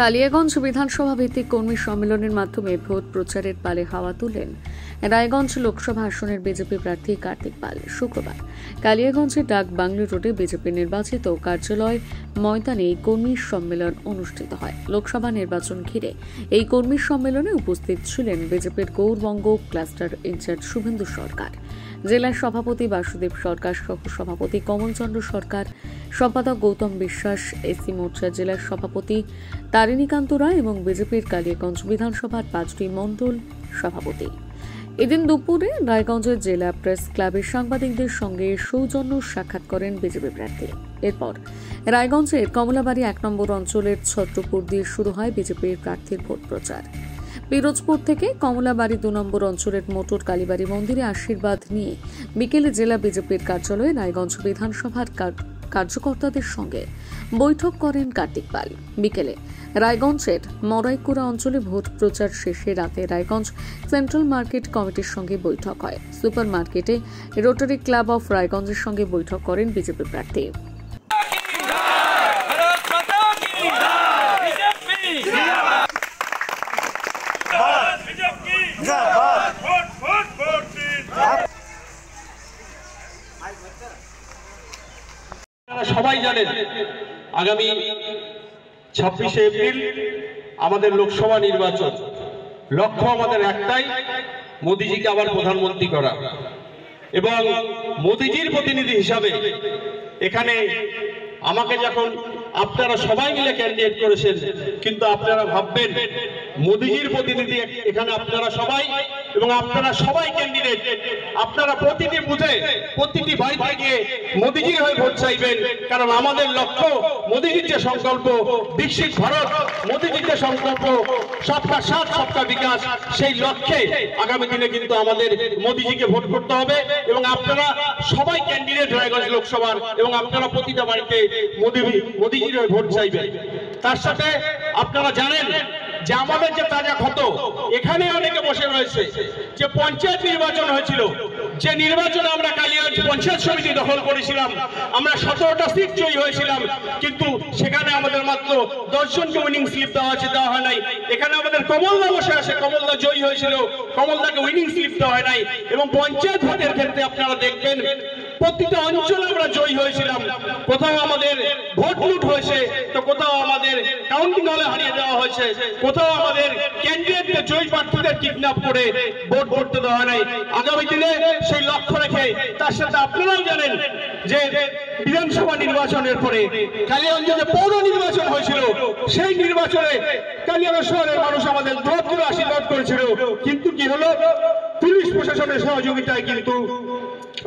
কালিয়াগঞ্জ বিধানসভা ভিত্তিক কর্মী সম্মেলনের মাধ্যমে ভোট প্রচারের পালে হাওয়া তুললেন রায়গঞ্জ লোকসভা আসনের বিজেপি প্রার্থী কার্তিক পাল। শুক্রবার কালিয়াগঞ্জের ডাক বাংলো রোডে বিজেপি নির্বাচিত কার্যালয় ময়দানে এই কর্মী সম্মেলন অনুষ্ঠিত হয়। লোকসভা নির্বাচন ঘিরে এই কর্মী সম্মেলনে উপস্থিত ছিলেন বিজেপির গৌরবঙ্গ ক্লাস্টার ইনচার্জ শুভেন্দু সরকার, জেলা সভাপতি বাসুদেব সরকার, সহ সভাপতি কমলচন্দ্র সরকার, সম্পাদক গৌতম বিশ্বাস, এসসি মোর্চা জেলার সভাপতি তারিণীকান্ত রায় এবং বিজেপির কালিয়াগঞ্জ বিধানসভার 5টি মণ্ডল সভাপতি। এদিন দুপুরে রায়গঞ্জের জেলা প্রেস ক্লাবের সাংবাদিকদের সঙ্গে সৌজন্য সাক্ষাৎ করেন বিজেপি প্রার্থী। এরপর রায়গঞ্জের কমলাবাড়ি 1 নম্বর অঞ্চলের ছত্রপুর দিয়ে শুরু হয় বিজেপির প্রার্থীর ভোট প্রচার। পিরোজপুর থেকে কমলাবাড়ি 2 নম্বর অঞ্চলের মোটর কালীবাড়ি মন্দিরে আশীর্বাদ নিয়ে বিকেলে জেলা বিজেপির কার্যালয়ে রায়গঞ্জ বিধানসভার কার্যকর্তাদের সঙ্গে বৈঠক করেন কার্তিক পাল। বিকেলে রায়গঞ্জের মরাইকুড়া অঞ্চলে ভোট প্রচার শেষে রাতে রায়গঞ্জ সেন্ট্রাল মার্কেট কমিটির সঙ্গে বৈঠক হয়। সুপার মার্কেটে রোটারি ক্লাব অফ রায়গঞ্জের সঙ্গে বৈঠক করেন বিজেপি প্রার্থী। সবাই জানেন আগামী 26শে এপ্রিল আমাদের লোকসভা নির্বাচন। লক্ষ্য আমাদের একটাই, মোদিজিকে আবার প্রধানমন্ত্রী করা। এবং মোদিজির প্রতিনিধি হিসাবে এখানে আমাকে যখন আপনারা সবাই মিলে ক্যান্ডিডেট করেছেন, কিন্তু আপনারা ভাববেন মোদিজির প্রতিনিধি এখানে আপনারা সবাই, এবং আপনারা সবাই ক্যান্ডিডেট। আপনারা প্রতিটি বুথে প্রতিটি বাড়িতে গিয়ে মোদিজির হয়ে ভোট চাইবেন, কারণ আমাদের লক্ষ্য মোদিজির যে সংকল্প বিকশিত ভারত, মোদিজির যে সংকল্প সবকা সাথ সবকা বিকাশ, সেই লক্ষ্যে আগামী দিনে কিন্তু আমাদের মোদিজিকে ভোট করতে হবে। এবং আপনারা সবাই ক্যান্ডিডেট রায়গঞ্জ লোকসভার, এবং আপনারা প্রতিটা বাড়িতে মোদিজির হয়ে ভোট চাইবেন। তার সাথে আপনারা জানেন যে আমাদের যে তাজা ক্ষত, এখানে অনেকে বসে রয়েছে যে পঞ্চায়েত নির্বাচন হয়েছিল, যে নির্বাচনে আমরা কালিয়াগঞ্জ পঞ্চায়েত সমিতি দখল করেছিলাম, আমরা 17টা সিট জয়ী হয়েছিলাম, কিন্তু সেখানে আমাদের মাত্র 10 জনকে উইনিং স্লিপ দেওয়া হয় নাই। এখানে আমাদের কমলদা বসে আছে, কমলদা জয়ী হয়েছিল, কমলদাকে উইনিং স্লিপ দেওয়া হয় নাই। এবং পঞ্চায়েত ভোটের ক্ষেত্রে আপনারা দেখবেন প্রতিটা অঞ্চলে আমরা জয়ী হয়েছিলাম। কোথাও আমাদের ভোট লুট হয়েছে, তো কোথাও আমাদের কাউন্টিং হলে হারিয়ে দেওয়া হয়েছে, কোথাও আমাদের ক্যান্ডিডেটদের জয়ী প্রার্থীদের কিডন্যাপ করে ভোট করতে দেওয়া নাই। আগামী দিনে সেই লক্ষ্য রেখে, তার সাথে আপনারাও জানেন যে বিধানসভা নির্বাচনের পরে কালিয়াগঞ্জে যে পৌর নির্বাচন হয়েছিল, সেই নির্বাচনে কালিয়াগঞ্জ শহরের মানুষ আমাদের ভোট করে আশীর্বাদ করেছিল, কিন্তু কি হলো, পুলিশ প্রশাসনের সহযোগিতায় কিন্তু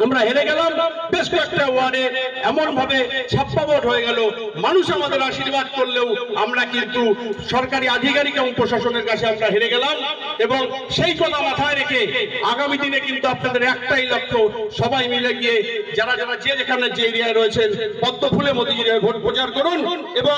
আমরা হেরে গেলাম। বেশ কয়েকটা ওয়ার্ডে এমন ভাবে ছাপ্পা ভোট হয়ে গেল, মানুষ আমাদের আশীর্বাদ করলেও আমরা কিন্তু সরকারি আধিকারিক এবং প্রশাসনের কাছে আমরা হেরে গেলাম। এবং সেই কথা মাথায় রেখে আগামী দিনে কিন্তু আপনাদের একটাই লক্ষ্য, সবাই মিলে গিয়ে যারা যে যেখানে যে এরিয়ায় রয়েছেন পদ্ম ফুলে মোদিজির ভোট প্রচার করুন। এবং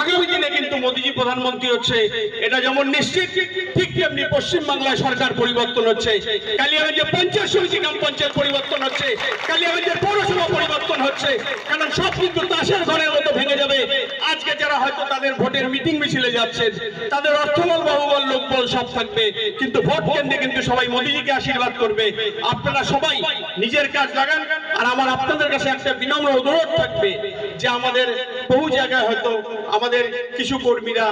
আগামী দিনে কিন্তু মোদিজি প্রধানমন্ত্রী হচ্ছে, এটা যেমন নিশ্চিত, ঠিক তেমনি পশ্চিমবাংলায় সরকার পরিবর্তন হচ্ছে, কালিয়াগঞ্জে পঞ্চায়েত সমিতি গ্রাম পঞ্চায়েত পরিবর্তন হচ্ছে, কালিয়াগঞ্জের পৌরসভা পরিবর্তন হচ্ছে। কারণ সব কিন্তু তাসের ঘরের মতো ভেঙে যাবে। আজকে যারা হয়তো তাদের ভোটের মিটিং মিছিলে যাচ্ছেন, তাদের অর্থবল বাহুবল লোকবল সব থাকবে, কিন্তু ভোট কেন্দ্রে কিন্তু সবাই মোদিজিকে আশীর্বাদ করবে। আপনারা সবাই নিজের কাজ লাগান। আর আমার আপনাদের কাছে একটা বিনম্র অনুরোধ থাকবে যে আমাদের বহু জায়গায় হয়তো আমাদের কিছু কর্মীরা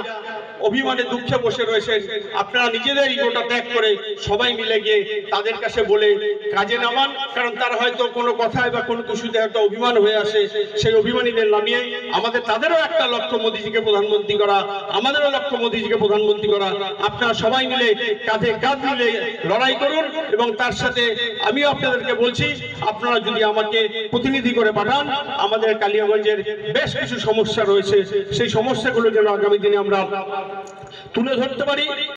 অভিমানে দুঃখে বসে রয়েছেন, আপনারা নিজেদের ইগোটা ত্যাগ করে সবাই মিলে গিয়ে তাদের কাছে বলে কাজে নামান। কারণ তারা হয়তো কোনো কথায় বা কোনো কিছুতে একটা অভিমান হয়ে আসে, সেই অভিমানীদের নামিয়ে আমাদের তাদেরও একটা লক্ষ্য মোদিজিকে প্রধানমন্ত্রী করা, আমাদেরও লক্ষ্য মোদিজিকে প্রধানমন্ত্রী করা। আপনারা সবাই মিলে কাঁধে কাঁধ মিলে লড়াই করুন। এবং তার সাথে আমিও আপনাদেরকে বলছি, আপনারা যদি আমাকে প্রতিনিধি করে পাঠান, আমাদের কালিয়াগঞ্জের বেশ কিছু সমস্যা রয়েছে, সেই সমস্যাগুলো যেন আগামী দিনে আমরা তুলে ধরতে পারি।